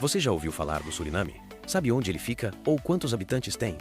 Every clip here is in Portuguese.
Você já ouviu falar do Suriname? Sabe onde ele fica ou quantos habitantes tem?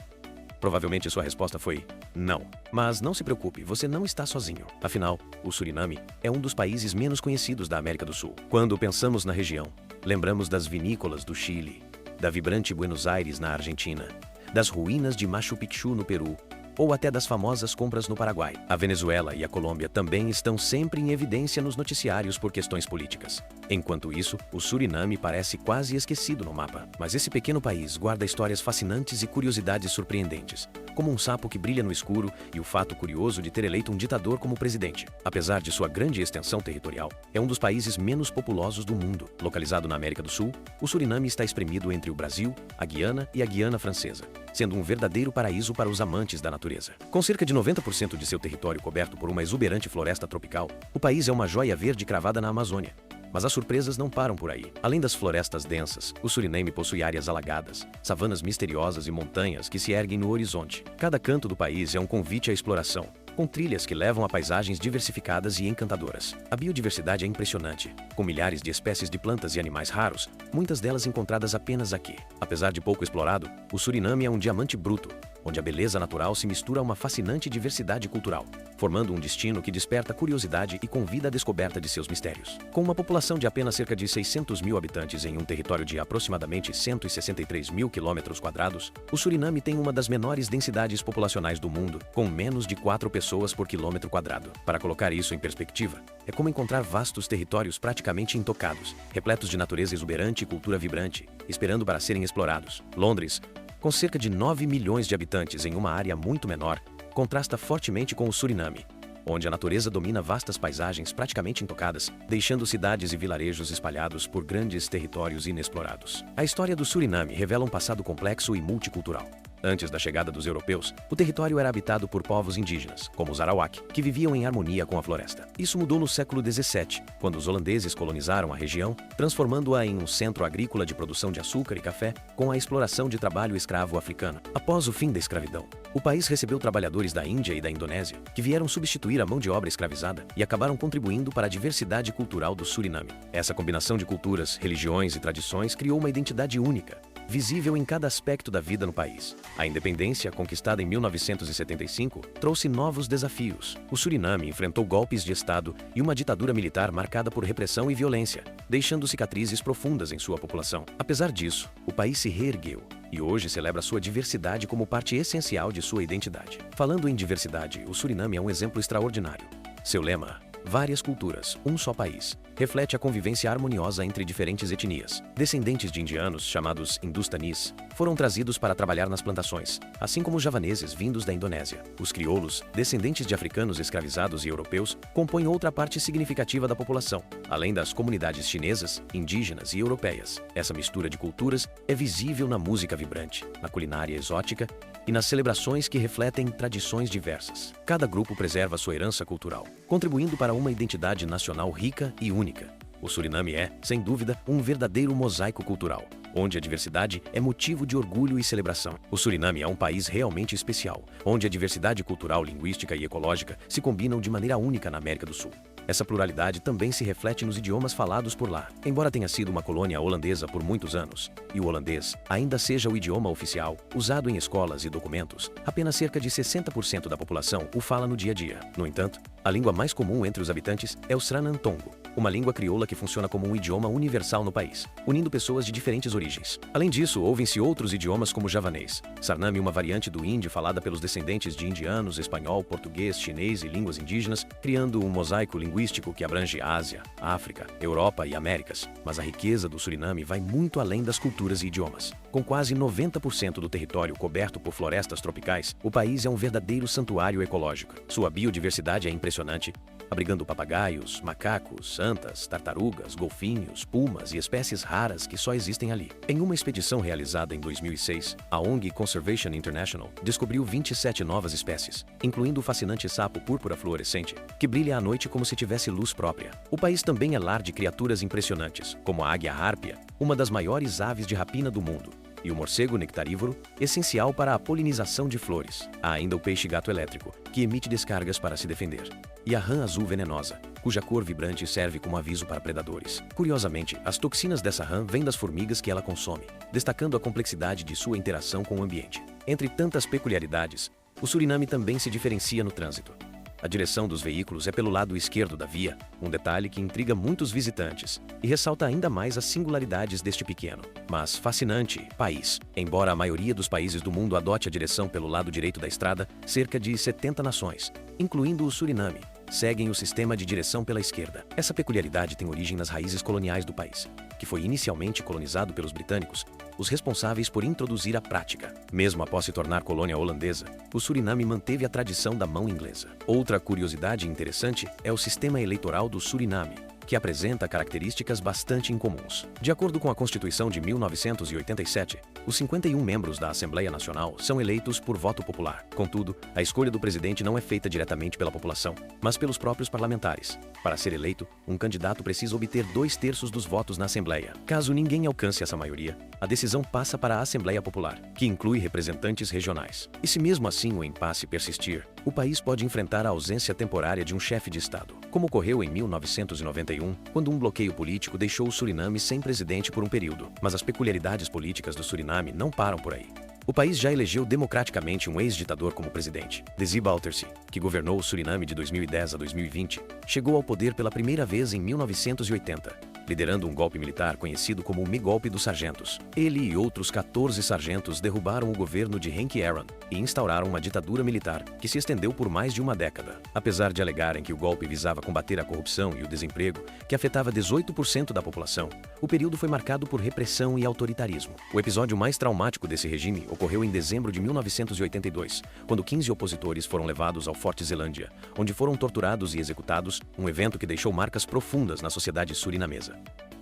Provavelmente sua resposta foi não. Mas não se preocupe, você não está sozinho. Afinal, o Suriname é um dos países menos conhecidos da América do Sul. Quando pensamos na região, lembramos das vinícolas do Chile, da vibrante Buenos Aires na Argentina, das ruínas de Machu Picchu no Peru, ou até das famosas compras no Paraguai. A Venezuela e a Colômbia também estão sempre em evidência nos noticiários por questões políticas. Enquanto isso, o Suriname parece quase esquecido no mapa. Mas esse pequeno país guarda histórias fascinantes e curiosidades surpreendentes, como um sapo que brilha no escuro e o fato curioso de ter eleito um ditador como presidente. Apesar de sua grande extensão territorial, é um dos países menos populosos do mundo. Localizado na América do Sul, o Suriname está espremido entre o Brasil, a Guiana e a Guiana Francesa, sendo um verdadeiro paraíso para os amantes da natureza. Com cerca de 90% de seu território coberto por uma exuberante floresta tropical, o país é uma joia verde cravada na Amazônia. Mas as surpresas não param por aí. Além das florestas densas, o Suriname possui áreas alagadas, savanas misteriosas e montanhas que se erguem no horizonte. Cada canto do país é um convite à exploração, com trilhas que levam a paisagens diversificadas e encantadoras. A biodiversidade é impressionante, com milhares de espécies de plantas e animais raros, muitas delas encontradas apenas aqui. Apesar de pouco explorado, o Suriname é um diamante bruto, onde a beleza natural se mistura a uma fascinante diversidade cultural, formando um destino que desperta curiosidade e convida à descoberta de seus mistérios. Com uma população de apenas cerca de 600 mil habitantes em um território de aproximadamente 163 mil quilômetros quadrados, o Suriname tem uma das menores densidades populacionais do mundo, com menos de 4 pessoas por quilômetro quadrado. Para colocar isso em perspectiva, é como encontrar vastos territórios praticamente intocados, repletos de natureza exuberante e cultura vibrante, esperando para serem explorados. Londres, com cerca de 9 milhões de habitantes em uma área muito menor, contrasta fortemente com o Suriname, onde a natureza domina vastas paisagens praticamente intocadas, deixando cidades e vilarejos espalhados por grandes territórios inexplorados. A história do Suriname revela um passado complexo e multicultural. Antes da chegada dos europeus, o território era habitado por povos indígenas, como os Arawak, que viviam em harmonia com a floresta. Isso mudou no século XVII, quando os holandeses colonizaram a região, transformando-a em um centro agrícola de produção de açúcar e café, com a exploração de trabalho escravo africano. Após o fim da escravidão, o país recebeu trabalhadores da Índia e da Indonésia, que vieram substituir a mão de obra escravizada e acabaram contribuindo para a diversidade cultural do Suriname. Essa combinação de culturas, religiões e tradições criou uma identidade única, visível em cada aspecto da vida no país. A independência, conquistada em 1975, trouxe novos desafios. O Suriname enfrentou golpes de Estado e uma ditadura militar marcada por repressão e violência, deixando cicatrizes profundas em sua população. Apesar disso, o país se reergueu e hoje celebra sua diversidade como parte essencial de sua identidade. Falando em diversidade, o Suriname é um exemplo extraordinário. Seu lema, várias culturas, um só país, reflete a convivência harmoniosa entre diferentes etnias. Descendentes de indianos, chamados hindustanis, foram trazidos para trabalhar nas plantações, assim como os javaneses vindos da Indonésia. Os crioulos, descendentes de africanos escravizados e europeus, compõem outra parte significativa da população, além das comunidades chinesas, indígenas e europeias. Essa mistura de culturas é visível na música vibrante, na culinária exótica e nas celebrações que refletem tradições diversas. Cada grupo preserva sua herança cultural, contribuindo para uma identidade nacional rica e única. O Suriname é, sem dúvida, um verdadeiro mosaico cultural, onde a diversidade é motivo de orgulho e celebração. O Suriname é um país realmente especial, onde a diversidade cultural, linguística e ecológica se combinam de maneira única na América do Sul. Essa pluralidade também se reflete nos idiomas falados por lá. Embora tenha sido uma colônia holandesa por muitos anos, e o holandês ainda seja o idioma oficial, usado em escolas e documentos, apenas cerca de 60% da população o fala no dia a dia. No entanto, a língua mais comum entre os habitantes é o Sranantongo, uma língua crioula que funciona como um idioma universal no país, unindo pessoas de diferentes origens. Além disso, ouvem-se outros idiomas como o javanês, Sarnami, uma variante do hindi falada pelos descendentes de indianos, espanhol, português, chinês e línguas indígenas, criando um mosaico linguístico que abrange Ásia, África, Europa e Américas. Mas a riqueza do Suriname vai muito além das culturas e idiomas. Com quase 90% do território coberto por florestas tropicais, o país é um verdadeiro santuário ecológico. Sua biodiversidade é impressionante, abrigando papagaios, macacos, antas, tartarugas, golfinhos, pumas e espécies raras que só existem ali. Em uma expedição realizada em 2006, a ONG Conservation International descobriu 27 novas espécies, incluindo o fascinante sapo púrpura fluorescente, que brilha à noite como se tivesse luz própria. O país também é lar de criaturas impressionantes, como a águia hárpia, uma das maiores aves de rapina do mundo, e o morcego nectarívoro, essencial para a polinização de flores. Há ainda o peixe-gato elétrico, que emite descargas para se defender, e a rã azul venenosa, cuja cor vibrante serve como aviso para predadores. Curiosamente, as toxinas dessa rã vêm das formigas que ela consome, destacando a complexidade de sua interação com o ambiente. Entre tantas peculiaridades, o Suriname também se diferencia no trânsito. A direção dos veículos é pelo lado esquerdo da via, um detalhe que intriga muitos visitantes e ressalta ainda mais as singularidades deste pequeno, mas fascinante país. Embora a maioria dos países do mundo adote a direção pelo lado direito da estrada, cerca de 70 nações, incluindo o Suriname, seguem o sistema de direção pela esquerda. Essa peculiaridade tem origem nas raízes coloniais do país, que foi inicialmente colonizado pelos britânicos, os responsáveis por introduzir a prática. Mesmo após se tornar colônia holandesa, o Suriname manteve a tradição da mão inglesa. Outra curiosidade interessante é o sistema eleitoral do Suriname, que apresenta características bastante incomuns. De acordo com a Constituição de 1987, os 51 membros da Assembleia Nacional são eleitos por voto popular. Contudo, a escolha do presidente não é feita diretamente pela população, mas pelos próprios parlamentares. Para ser eleito, um candidato precisa obter 2/3 dos votos na Assembleia. Caso ninguém alcance essa maioria, a decisão passa para a Assembleia Popular, que inclui representantes regionais. E se mesmo assim o impasse persistir, o país pode enfrentar a ausência temporária de um chefe de Estado, como ocorreu em 1991, quando um bloqueio político deixou o Suriname sem presidente por um período. Mas as peculiaridades políticas do Suriname não param por aí. O país já elegeu democraticamente um ex-ditador como presidente. Desi Bouterse, que governou o Suriname de 2010 a 2020, chegou ao poder pela primeira vez em 1980, liderando um golpe militar conhecido como o Me-golpe dos Sargentos. Ele e outros 14 sargentos derrubaram o governo de Henk Aaron e instauraram uma ditadura militar que se estendeu por mais de uma década. Apesar de alegarem que o golpe visava combater a corrupção e o desemprego, que afetava 18% da população, o período foi marcado por repressão e autoritarismo. O episódio mais traumático desse regime ocorreu em dezembro de 1982, quando 15 opositores foram levados ao Forte Zelândia, onde foram torturados e executados, um evento que deixou marcas profundas na sociedade surinamesa.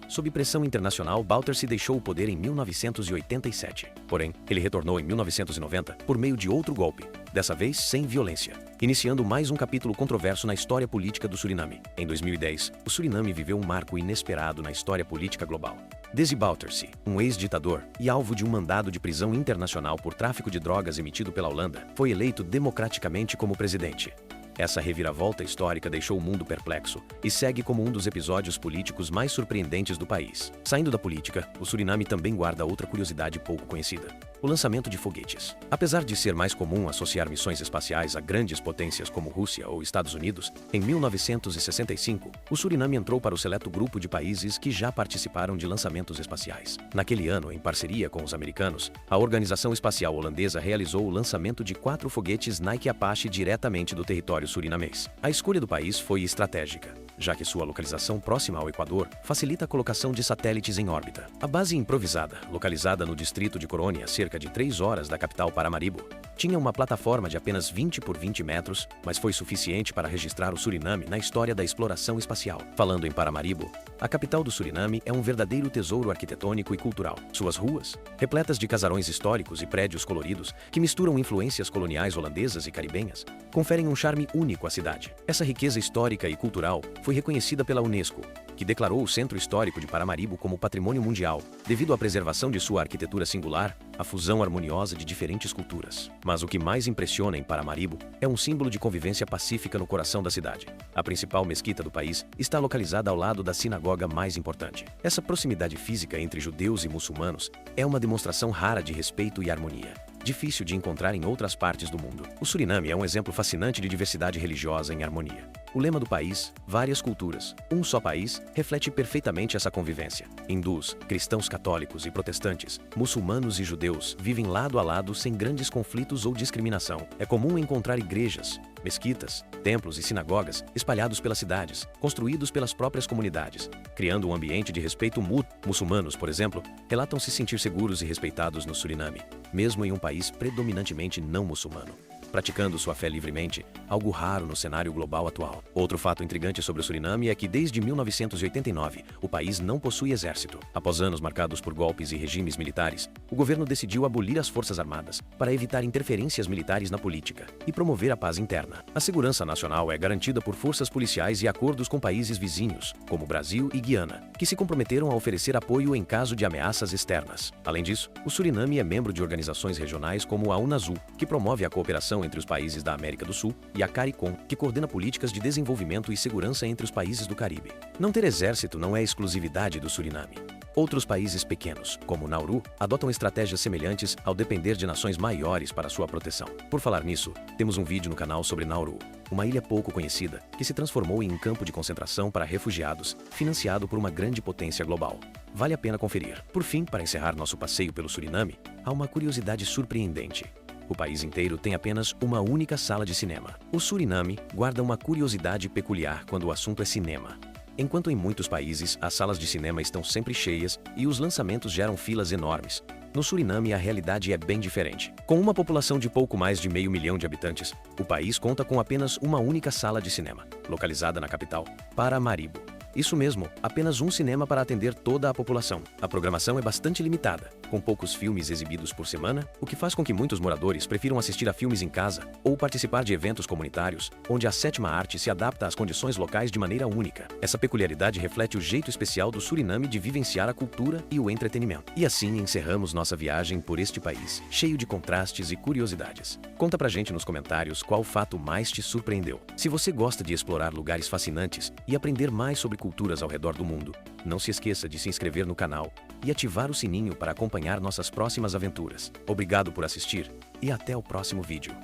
Sob pressão internacional, Bouterse deixou o poder em 1987. Porém, ele retornou em 1990 por meio de outro golpe, dessa vez sem violência, iniciando mais um capítulo controverso na história política do Suriname. Em 2010, o Suriname viveu um marco inesperado na história política global. Desi Bouterse, um ex-ditador e alvo de um mandado de prisão internacional por tráfico de drogas emitido pela Holanda, foi eleito democraticamente como presidente. Essa reviravolta histórica deixou o mundo perplexo e segue como um dos episódios políticos mais surpreendentes do país. Saindo da política, o Suriname também guarda outra curiosidade pouco conhecida: o lançamento de foguetes. Apesar de ser mais comum associar missões espaciais a grandes potências como Rússia ou Estados Unidos, em 1965, o Suriname entrou para o seleto grupo de países que já participaram de lançamentos espaciais. Naquele ano, em parceria com os americanos, a Organização Espacial Holandesa realizou o lançamento de 4 foguetes Nike Apache diretamente do território surinamês. A escolha do país foi estratégica, já que sua localização próxima ao Equador facilita a colocação de satélites em órbita. A base improvisada, localizada no distrito de Corônia, a cerca de 3 horas da capital Paramaribo, tinha uma plataforma de apenas 20 por 20 metros, mas foi suficiente para registrar o Suriname na história da exploração espacial. Falando em Paramaribo, a capital do Suriname é um verdadeiro tesouro arquitetônico e cultural. Suas ruas, repletas de casarões históricos e prédios coloridos que misturam influências coloniais holandesas e caribenhas, conferem um charme único à cidade. Essa riqueza histórica e cultural foi reconhecida pela Unesco, que declarou o Centro Histórico de Paramaribo como Patrimônio Mundial, devido à preservação de sua arquitetura singular, a fusão harmoniosa de diferentes culturas. Mas o que mais impressiona em Paramaribo é um símbolo de convivência pacífica no coração da cidade. A principal mesquita do país está localizada ao lado da sinagoga mais importante. Essa proximidade física entre judeus e muçulmanos é uma demonstração rara de respeito e harmonia, difícil de encontrar em outras partes do mundo. O Suriname é um exemplo fascinante de diversidade religiosa em harmonia. O lema do país, várias culturas, um só país, reflete perfeitamente essa convivência. Hindus, cristãos católicos e protestantes, muçulmanos e judeus vivem lado a lado sem grandes conflitos ou discriminação. É comum encontrar igrejas, mesquitas, templos e sinagogas espalhados pelas cidades, construídos pelas próprias comunidades, criando um ambiente de respeito mútuo. Muçulmanos, por exemplo, relatam se sentir seguros e respeitados no Suriname, mesmo em um país predominantemente não muçulmano, praticando sua fé livremente, algo raro no cenário global atual. Outro fato intrigante sobre o Suriname é que desde 1989, o país não possui exército. Após anos marcados por golpes e regimes militares, o governo decidiu abolir as forças armadas para evitar interferências militares na política e promover a paz interna. A segurança nacional é garantida por forças policiais e acordos com países vizinhos, como Brasil e Guiana, que se comprometeram a oferecer apoio em caso de ameaças externas. Além disso, o Suriname é membro de organizações regionais como a Unasul, que promove a cooperação Cooperação entre os Países da América do Sul, e a CARICOM, que coordena políticas de desenvolvimento e segurança entre os países do Caribe. Não ter exército não é exclusividade do Suriname. Outros países pequenos, como Nauru, adotam estratégias semelhantes ao depender de nações maiores para sua proteção. Por falar nisso, temos um vídeo no canal sobre Nauru, uma ilha pouco conhecida que se transformou em um campo de concentração para refugiados, financiado por uma grande potência global. Vale a pena conferir. Por fim, para encerrar nosso passeio pelo Suriname, há uma curiosidade surpreendente. O país inteiro tem apenas uma única sala de cinema. O Suriname guarda uma curiosidade peculiar quando o assunto é cinema. Enquanto em muitos países as salas de cinema estão sempre cheias e os lançamentos geram filas enormes, no Suriname a realidade é bem diferente. Com uma população de pouco mais de 500 mil de habitantes, o país conta com apenas uma única sala de cinema, localizada na capital, Paramaribo. Isso mesmo, apenas um cinema para atender toda a população. A programação é bastante limitada, com poucos filmes exibidos por semana, o que faz com que muitos moradores prefiram assistir a filmes em casa ou participar de eventos comunitários, onde a sétima arte se adapta às condições locais de maneira única. Essa peculiaridade reflete o jeito especial do Suriname de vivenciar a cultura e o entretenimento. E assim encerramos nossa viagem por este país, cheio de contrastes e curiosidades. Conta pra gente nos comentários qual fato mais te surpreendeu. Se você gosta de explorar lugares fascinantes e aprender mais sobre culturas ao redor do mundo, não se esqueça de se inscrever no canal e ativar o sininho para acompanhar nossas próximas aventuras. Obrigado por assistir e até o próximo vídeo.